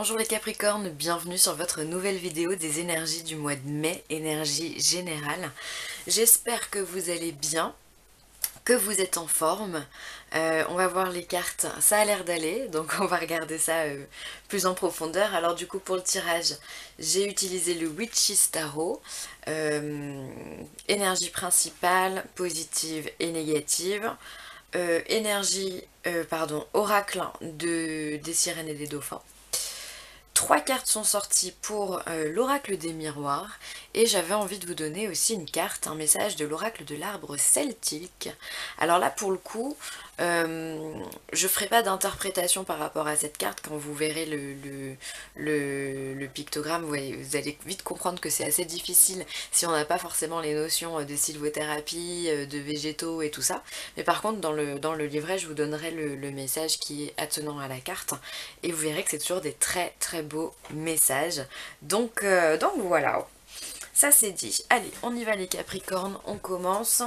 Bonjour les Capricornes, bienvenue sur votre nouvelle vidéo des énergies du mois de mai, énergie générale. J'espère que vous allez bien, que vous êtes en forme. On va voir les cartes, ça a l'air d'aller, donc on va regarder ça plus en profondeur. Alors du coup pour le tirage, j'ai utilisé le Witch's Tarot, énergie principale, positive et négative. Oracle des sirènes et des dauphins. Trois cartes sont sorties pour l'oracle des miroirs et j'avais envie de vous donner aussi une carte, un message de l'oracle de l'arbre celtique. Alors là pour le coup, je ferai pas d'interprétation par rapport à cette carte. Quand vous verrez le pictogramme, vous allez vite comprendre que c'est assez difficile si on n'a pas forcément les notions de sylvothérapie, de végétaux et tout ça. Mais par contre dans le livret je vous donnerai le message qui est attenant à la carte et vous verrez que c'est toujours des très très beaux messages. Donc voilà, ça c'est dit. Allez, on y va les Capricornes, on commence.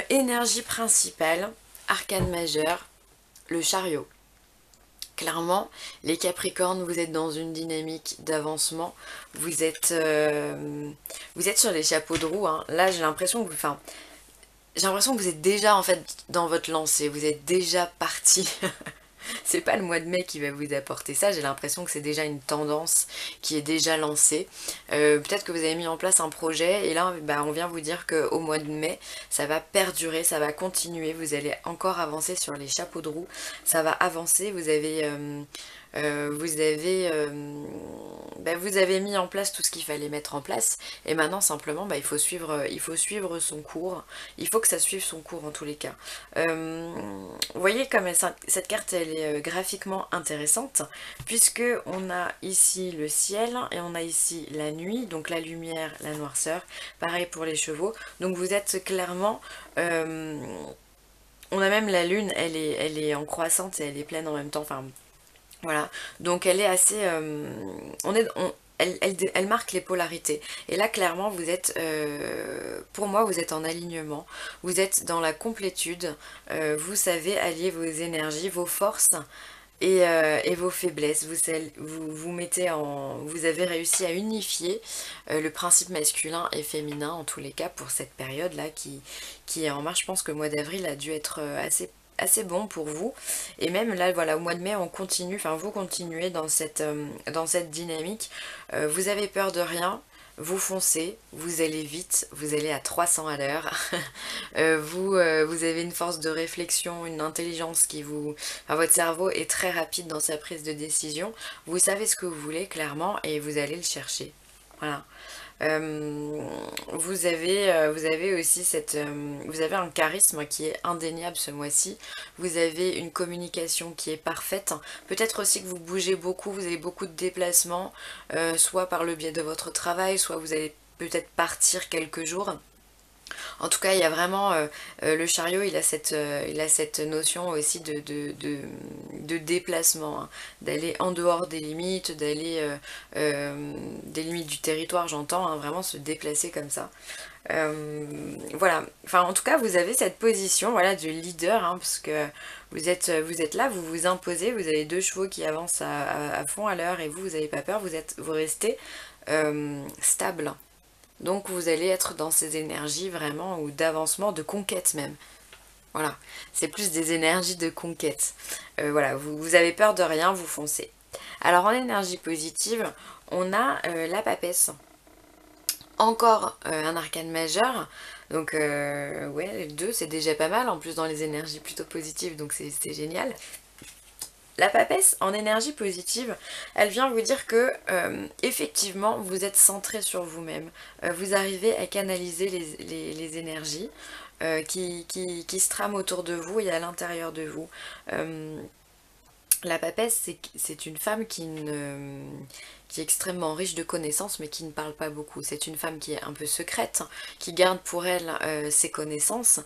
Énergie principale, arcane majeur, le chariot. Clairement, les Capricornes, vous êtes dans une dynamique d'avancement. Vous êtes sur les chapeaux de roue. Hein. Là, j'ai l'impression que vous êtes déjà en fait dans votre lancée. Vous êtes déjà parti. C'est pas le mois de mai qui va vous apporter ça, j'ai l'impression que c'est déjà une tendance qui est déjà lancée. Peut-être que vous avez mis en place un projet et là bah, on vient vous dire qu'au mois de mai ça va perdurer, ça va continuer, vous allez encore avancer sur les chapeaux de roue, ça va avancer, vous avez mis en place tout ce qu'il fallait mettre en place et maintenant simplement bah, il faut suivre son cours, il faut que ça suive son cours en tous les cas. Vous voyez comme cette carte elle est graphiquement intéressante puisque on a ici le ciel et on a ici la nuit, donc la lumière, la noirceur, pareil pour les chevaux, donc vous êtes clairement... on a même la lune, elle est en croissante et elle est pleine en même temps, enfin voilà, donc elle est assez... elle marque les polarités. Et là, clairement, vous êtes, pour moi, vous êtes en alignement. Vous êtes dans la complétude. Vous savez allier vos énergies, vos forces et vos faiblesses. Vous avez réussi à unifier le principe masculin et féminin, en tous les cas, pour cette période-là qui est en marche. Je pense que le mois d'avril a dû être assez bon pour vous et même là voilà au mois de mai on continue, enfin vous continuez dans cette dynamique. Vous avez peur de rien, vous foncez, vous allez vite, vous allez à 300 à l'heure. Vous avez une force de réflexion, une intelligence enfin, votre cerveau est très rapide dans sa prise de décision, vous savez ce que vous voulez clairement et vous allez le chercher, voilà. Vous avez aussi vous avez un charisme qui est indéniable ce mois-ci. Vous avez une communication qui est parfaite. Peut-être aussi que vous bougez beaucoup, vous avez beaucoup de déplacements, soit par le biais de votre travail, soit vous allez peut-être partir quelques jours. En tout cas, il y a vraiment le chariot, il a cette notion aussi de déplacement, hein, d'aller en dehors des limites, des limites du territoire, j'entends, hein, vraiment se déplacer comme ça. Voilà, enfin en tout cas vous avez cette position voilà, de leader, hein, parce que vous êtes là, vous vous imposez, vous avez deux chevaux qui avancent à fond à l'heure et vous n'avez pas peur, vous restez stable. Donc vous allez être dans ces énergies vraiment ou d'avancement, de conquête même. Voilà, c'est plus des énergies de conquête. Voilà, vous avez peur de rien, vous foncez. Alors en énergie positive, on a la papesse. Encore un arcane majeur. Donc ouais, les deux c'est déjà pas mal, en plus dans les énergies plutôt positives, donc c'est génial. La papesse en énergie positive, elle vient vous dire que effectivement vous êtes centré sur vous-même, vous arrivez à canaliser les énergies qui se trament autour de vous et à l'intérieur de vous. La papesse, c'est une femme qui est extrêmement riche de connaissances mais qui ne parle pas beaucoup. C'est une femme qui est un peu secrète, qui garde pour elle ses connaissances.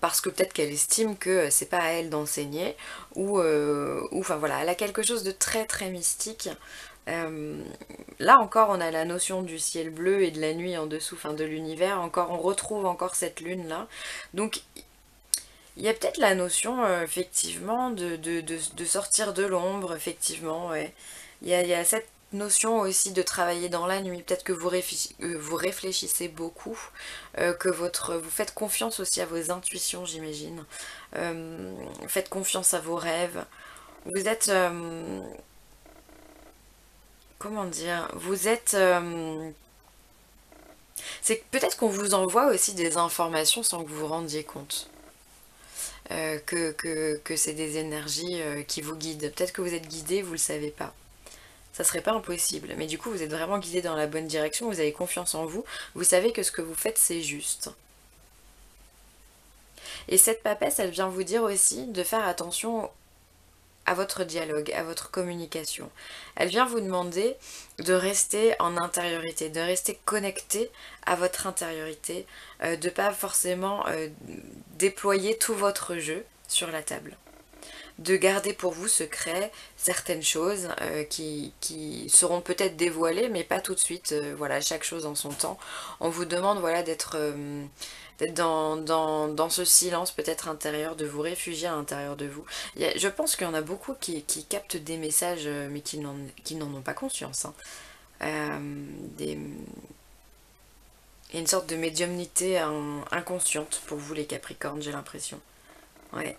Parce que peut-être qu'elle estime que c'est pas à elle d'enseigner, ou enfin voilà, elle a quelque chose de très très mystique. Là encore on a la notion du ciel bleu et de la nuit en dessous, enfin de l'univers, encore on retrouve encore cette lune là. Donc Il y a peut-être la notion, effectivement, de sortir de l'ombre, effectivement, ouais. Il y a cette notion aussi de travailler dans la nuit. Peut-être que vous réfléchissez beaucoup, que vous faites confiance aussi à vos intuitions, j'imagine. Faites confiance à vos rêves. Vous êtes, comment dire, vous êtes, c'est que peut-être qu'on vous envoie aussi des informations sans que vous vous rendiez compte. Que c'est des énergies qui vous guident. Peut-être que vous êtes guidé, vous le savez pas. Ça serait pas impossible. Mais du coup, vous êtes vraiment guidé dans la bonne direction, vous avez confiance en vous, vous savez que ce que vous faites, c'est juste. Et cette papesse, elle vient vous dire aussi de faire attention à votre dialogue, à votre communication. Elle vient vous demander de rester en intériorité, de rester connecté à votre intériorité, de pas forcément déployer tout votre jeu sur la table. De garder pour vous secret certaines choses qui seront peut-être dévoilées, mais pas tout de suite. Voilà, chaque chose en son temps. On vous demande voilà, d'être dans ce silence peut-être intérieur, de vous réfugier à l'intérieur de vous. Je pense qu'il y en a beaucoup qui captent des messages, mais qui n'en ont pas conscience. Hein. Il y a une sorte de médiumnité inconsciente pour vous les Capricornes, j'ai l'impression. Ouais.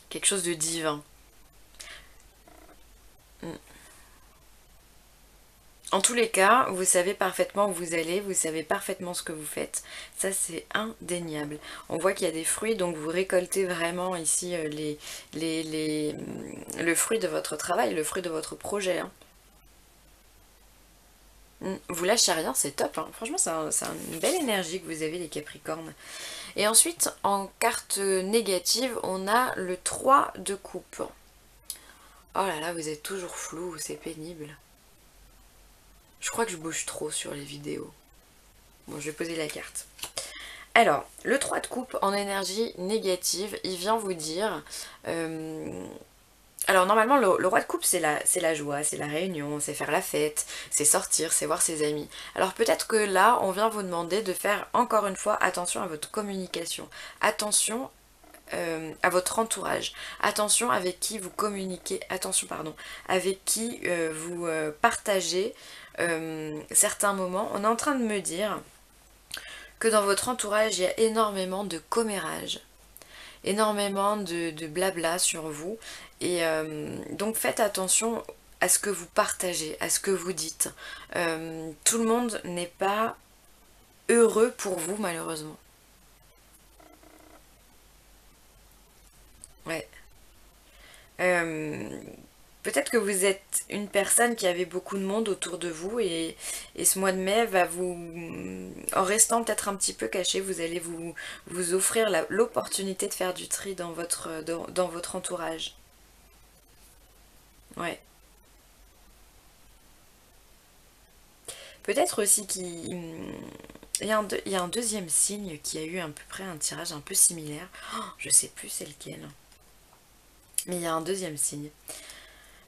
Quelque chose de divin. Mm. En tous les cas, vous savez parfaitement où vous allez, vous savez parfaitement ce que vous faites. Ça, c'est indéniable. On voit qu'il y a des fruits, donc vous récoltez vraiment ici le fruit de votre travail, le fruit de votre projet. Hein. Vous lâchez rien, c'est top. Hein. Franchement, c'est une belle énergie que vous avez, les Capricornes. Et ensuite, en carte négative, on a le 3 de coupe. Oh là là, vous êtes toujours flou, c'est pénible. Je crois que je bouge trop sur les vidéos. Bon, je vais poser la carte. Alors, le 3 de coupe en énergie négative, il vient vous dire... alors normalement, le roi de coupe, c'est la joie, c'est la réunion, c'est faire la fête, c'est sortir, c'est voir ses amis. Alors peut-être que là, on vient vous demander de faire encore une fois attention à votre communication. Attention à votre entourage. Attention avec qui vous communiquez. Attention, pardon. Avec qui vous partagez certains moments. On est en train de me dire que dans votre entourage, il y a énormément de commérages, énormément de blabla sur vous. Et donc faites attention à ce que vous partagez, à ce que vous dites. Tout le monde n'est pas heureux pour vous, malheureusement. Ouais. Euh, Peut-être que vous êtes une personne qui avait beaucoup de monde autour de vous et ce mois de mai va vous, en restant peut-être un petit peu caché, vous allez vous offrir l'opportunité de faire du tri dans votre entourage. Ouais. Peut-être aussi il y a un deuxième signe qui a eu à peu près un tirage un peu similaire. Oh, je sais plus c'est lequel. Mais il y a un deuxième signe.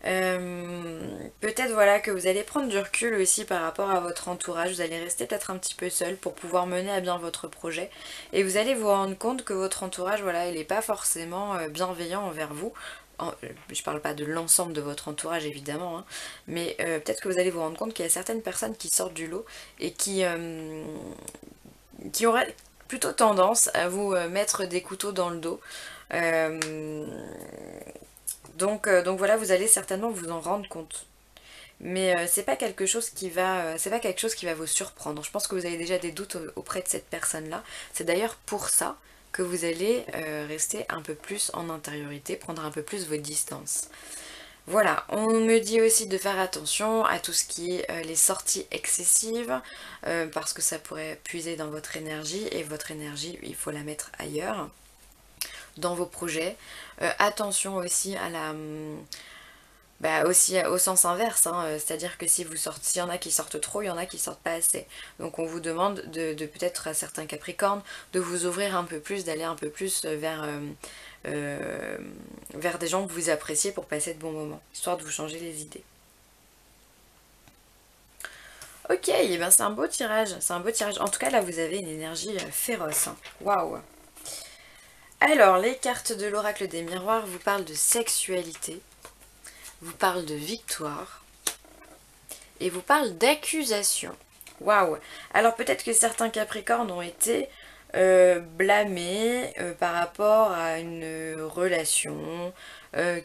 Peut-être voilà que vous allez prendre du recul aussi par rapport à votre entourage, vous allez rester peut-être un petit peu seul pour pouvoir mener à bien votre projet et vous allez vous rendre compte que votre entourage, voilà, il n'est pas forcément bienveillant envers vous. Je parle pas de l'ensemble de votre entourage évidemment, hein, mais peut-être que vous allez vous rendre compte qu'il y a certaines personnes qui sortent du lot et qui auraient plutôt tendance à vous mettre des couteaux dans le dos. Euh, donc voilà, vous allez certainement vous en rendre compte. Mais c'est pas quelque chose qui va vous surprendre. Je pense que vous avez déjà des doutes auprès de cette personne-là. C'est d'ailleurs pour ça que vous allez rester un peu plus en intériorité, prendre un peu plus vos distances. Voilà, on me dit aussi de faire attention à tout ce qui est les sorties excessives, parce que ça pourrait puiser dans votre énergie, et votre énergie, il faut la mettre ailleurs, dans vos projets. Attention aussi à aussi au sens inverse, hein, c'est-à-dire que si vous sortez, s'il y en a qui sortent trop, il y en a qui sortent pas assez. Donc on vous demande de peut-être à certains Capricornes de vous ouvrir un peu plus, d'aller un peu plus euh, vers des gens que vous appréciez pour passer de bons moments, histoire de vous changer les idées. Ok, et ben c'est un beau tirage, c'est un beau tirage. En tout cas là vous avez une énergie féroce. Hein. Waouh! Alors, les cartes de l'oracle des miroirs vous parlent de sexualité, vous parlent de victoire et vous parlent d'accusation. Waouh! Alors peut-être que certains Capricornes ont été blâmés par rapport à une relation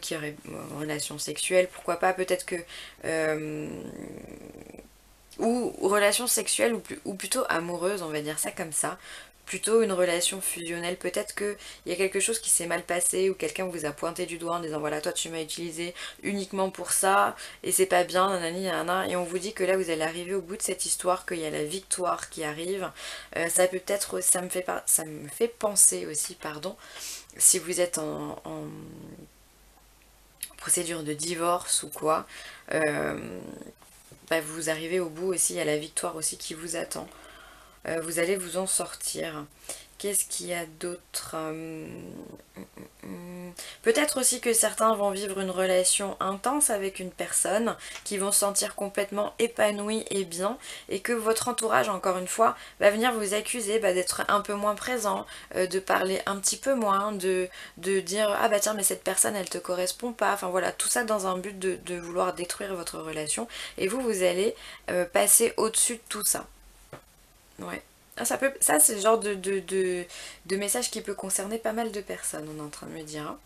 qui aurait une relation sexuelle, pourquoi pas, peut-être que ou relation sexuelle ou plutôt amoureuse, on va dire ça comme ça. Plutôt une relation fusionnelle, peut-être qu'il y a quelque chose qui s'est mal passé ou quelqu'un vous a pointé du doigt en disant voilà toi tu m'as utilisé uniquement pour ça et c'est pas bien, nanani nanana, et on vous dit que là vous allez arriver au bout de cette histoire, qu'il y a la victoire qui arrive. Ça peut être, ça me fait penser aussi, pardon, si vous êtes en procédure de divorce ou quoi, bah, vous arrivez au bout aussi, il y a la victoire aussi qui vous attend. Vous allez vous en sortir. Qu'est-ce qu'il y a d'autre? Peut-être aussi que certains vont vivre une relation intense avec une personne, qui vont se sentir complètement épanouis et bien, et que votre entourage, encore une fois, va venir vous accuser d'être un peu moins présent, de parler un petit peu moins, de dire ah bah tiens mais cette personne elle te correspond pas, enfin voilà, tout ça dans un but de vouloir détruire votre relation, et vous allez passer au-dessus de tout ça. Ouais. Ah, ça c'est le genre de message qui peut concerner pas mal de personnes, on est en train de me dire, hein.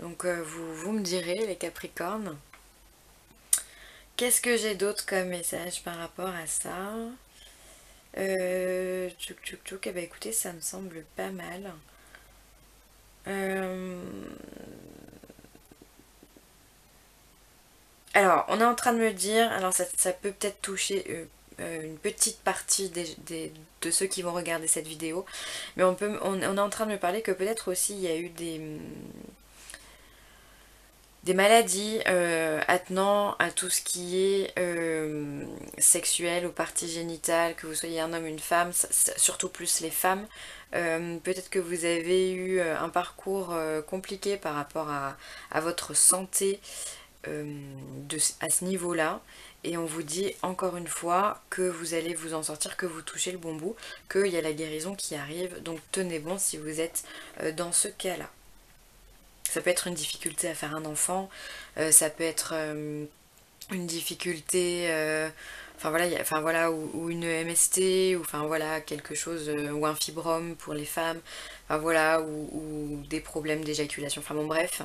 Donc vous me direz, les Capricornes. Qu'est-ce que j'ai d'autre comme message par rapport à ça? Tchouk tchouk tchouk, eh ben écoutez, ça me semble pas mal. Alors, on est en train de me dire, alors ça peut peut-être toucher une petite partie de ceux qui vont regarder cette vidéo, mais on est en train de me parler que peut-être aussi il y a eu des maladies attenant à tout ce qui est sexuel ou partie génitale, que vous soyez un homme ou une femme, surtout plus les femmes. Peut-être que vous avez eu un parcours compliqué par rapport à votre santé à ce niveau-là. Et on vous dit encore une fois que vous allez vous en sortir, que vous touchez le bon bout, qu'il y a la guérison qui arrive. Donc tenez bon si vous êtes dans ce cas-là. Ça peut être une difficulté à faire un enfant, ça peut être une difficulté, enfin voilà, ou une MST, ou enfin voilà, quelque chose, ou un fibrome pour les femmes, enfin voilà, ou des problèmes d'éjaculation, enfin bon bref,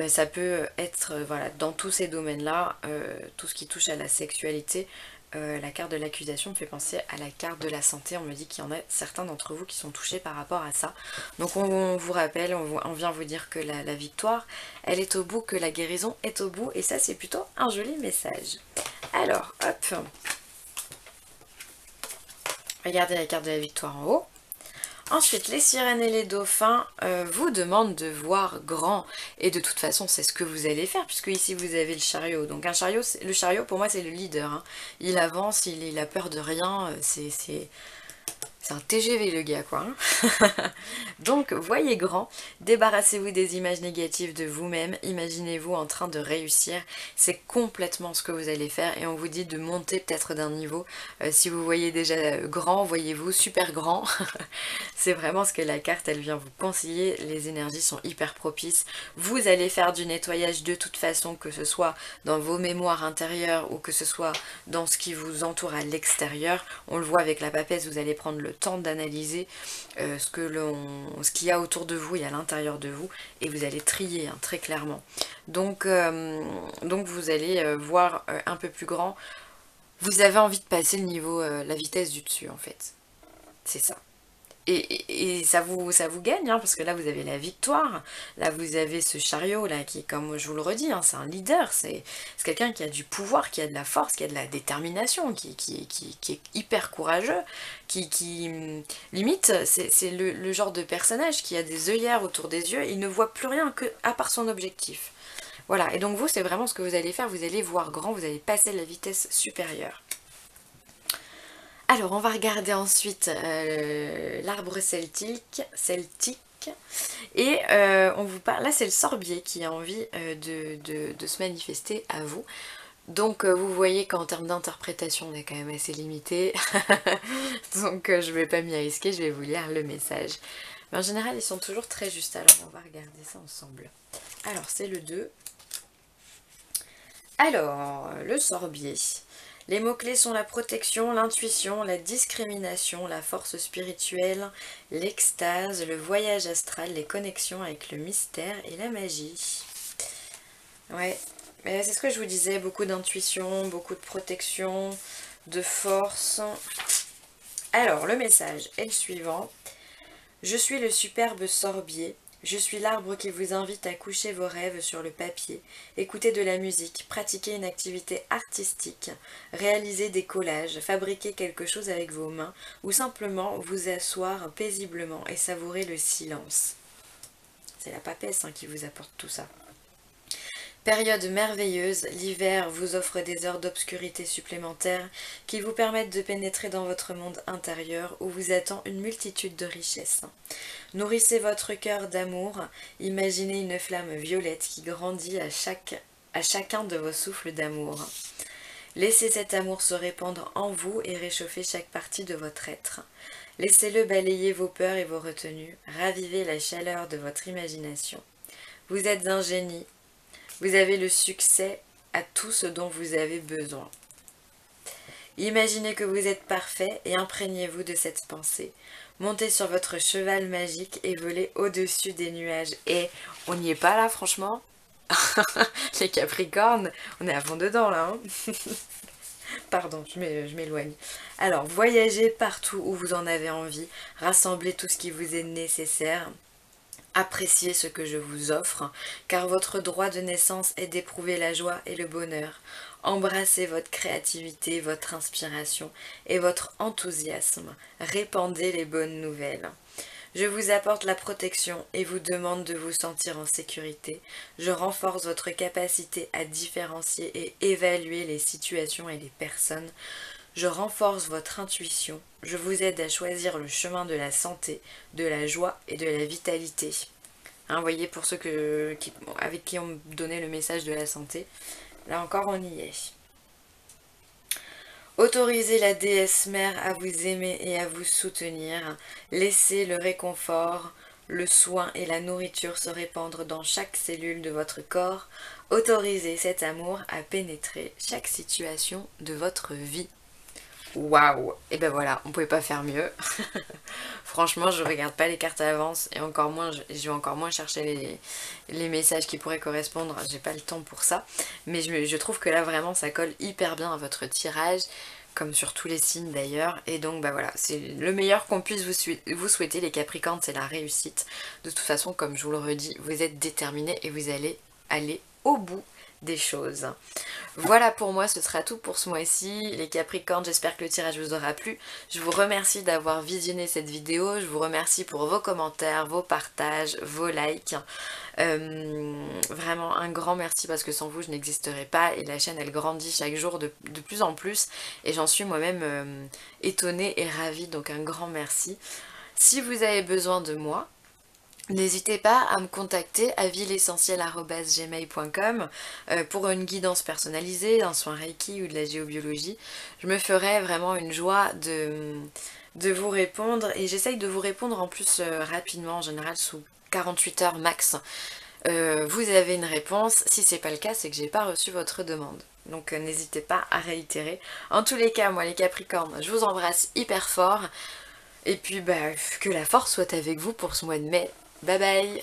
ça peut être, voilà, dans tous ces domaines-là, tout ce qui touche à la sexualité. La carte de l'accusation me fait penser à la carte de la santé. On me dit qu'il y en a certains d'entre vous qui sont touchés par rapport à ça. Donc on vous rappelle, on vient vous dire que la victoire, elle est au bout, que la guérison est au bout. Et ça, c'est plutôt un joli message. Alors, hop. Regardez la carte de la victoire en haut. Ensuite, les sirènes et les dauphins vous demandent de voir grand. Et de toute façon, c'est ce que vous allez faire, puisque ici vous avez le chariot. Donc un chariot, le chariot pour moi c'est le leader, hein. Il avance, il a peur de rien, c'est un TGV le gars quoi, hein. Donc voyez grand, débarrassez-vous des images négatives de vous-même, imaginez-vous en train de réussir, c'est complètement ce que vous allez faire et on vous dit de monter peut-être d'un niveau. Si vous voyez déjà grand, voyez-vous super grand. C'est vraiment ce que la carte elle vient vous conseiller, les énergies sont hyper propices. Vous allez faire du nettoyage de toute façon, que ce soit dans vos mémoires intérieures ou que ce soit dans ce qui vous entoure à l'extérieur. On le voit avec la papesse, vous allez prendre le temps d'analyser ce qu'il y a autour de vous et à l'intérieur de vous et vous allez trier, hein, très clairement. Donc vous allez voir un peu plus grand. Vous avez envie de passer le niveau, la vitesse du dessus en fait. C'est ça. Et ça vous gagne, hein, parce que là vous avez la victoire, là vous avez ce chariot là qui, comme je vous le redis, hein, c'est un leader, c'est quelqu'un qui a du pouvoir, qui a de la force, qui a de la détermination, qui est hyper courageux, limite, c'est le genre de personnage qui a des œillères autour des yeux, il ne voit plus rien que à part son objectif. Voilà, et donc vous c'est vraiment ce que vous allez faire, vous allez voir grand, vous allez passer la vitesse supérieure. Alors, on va regarder ensuite l'arbre celtique, et on vous parle, là c'est le sorbier qui a envie de se manifester à vous. Donc vous voyez qu'en termes d'interprétation on est quand même assez limité, donc je ne vais pas m'y risquer, je vais vous lire le message. Mais en général, ils sont toujours très justes. Alors, on va regarder ça ensemble. Alors, c'est le 2. Alors, le sorbier. Les mots-clés sont la protection, l'intuition, la discrimination, la force spirituelle, l'extase, le voyage astral, les connexions avec le mystère et la magie. Ouais, mais c'est ce que je vous disais, beaucoup d'intuition, beaucoup de protection, de force. Alors, le message est le suivant. Je suis le superbe sorbier. Je suis l'arbre qui vous invite à coucher vos rêves sur le papier, écouter de la musique, pratiquer une activité artistique, réaliser des collages, fabriquer quelque chose avec vos mains ou simplement vous asseoir paisiblement et savourer le silence. C'est la papesse qui vous apporte tout ça. Période merveilleuse, l'hiver vous offre des heures d'obscurité supplémentaires qui vous permettent de pénétrer dans votre monde intérieur où vous attend une multitude de richesses. Nourrissez votre cœur d'amour, imaginez une flamme violette qui grandit à chacun de vos souffles d'amour. Laissez cet amour se répandre en vous et réchauffer chaque partie de votre être. Laissez-le balayer vos peurs et vos retenues, ravivez la chaleur de votre imagination. Vous êtes un génie. Vous avez le succès à tout ce dont vous avez besoin. Imaginez que vous êtes parfait et imprégnez-vous de cette pensée. Montez sur votre cheval magique et volez au-dessus des nuages. Et on n'y est pas là, franchement. Les Capricornes, on est à fond dedans là. Pardon, je m'éloigne. Alors, voyagez partout où vous en avez envie. Rassemblez tout ce qui vous est nécessaire. Appréciez ce que je vous offre, car votre droit de naissance est d'éprouver la joie et le bonheur. Embrassez votre créativité, votre inspiration et votre enthousiasme. Répandez les bonnes nouvelles. Je vous apporte la protection et vous demande de vous sentir en sécurité. Je renforce votre capacité à différencier et évaluer les situations et les personnes. Je renforce votre intuition. Je vous aide à choisir le chemin de la santé, de la joie et de la vitalité. Vous voyez, pour ceux avec qui on me donnait le message de la santé, là encore on y est. Autorisez la déesse mère à vous aimer et à vous soutenir. Laissez le réconfort, le soin et la nourriture se répandre dans chaque cellule de votre corps. Autorisez cet amour à pénétrer chaque situation de votre vie. Waouh! Et ben voilà, on pouvait pas faire mieux. Franchement, je regarde pas les cartes à l'avance et encore moins, je vais encore moins chercher les messages qui pourraient correspondre. J'ai pas le temps pour ça. Mais je trouve que là vraiment ça colle hyper bien à votre tirage, comme sur tous les signes d'ailleurs. Et donc bah voilà, c'est le meilleur qu'on puisse vous souhaiter les Capricornes, c'est la réussite. De toute façon, comme je vous le redis, vous êtes déterminés et vous allez aller au bout des choses. Voilà, pour moi ce sera tout pour ce mois-ci les Capricornes, j'espère que le tirage vous aura plu. Je vous remercie d'avoir visionné cette vidéo, je vous remercie pour vos commentaires, vos partages, vos likes. Vraiment un grand merci parce que sans vous je n'existerais pas et la chaîne elle grandit chaque jour de plus en plus et j'en suis moi-même étonnée et ravie, donc un grand merci. Si vous avez besoin de moi, n'hésitez pas à me contacter à villeessentielle@gmail.com pour une guidance personnalisée, un soin Reiki ou de la géobiologie. Je me ferai vraiment une joie de vous répondre et j'essaye de vous répondre en plus rapidement, en général sous 48 heures max. Vous avez une réponse, si c'est pas le cas c'est que j'ai pas reçu votre demande. Donc n'hésitez pas à réitérer. En tous les cas, moi les Capricornes, je vous embrasse hyper fort. Et puis bah, que la force soit avec vous pour ce mois de mai. Bye bye!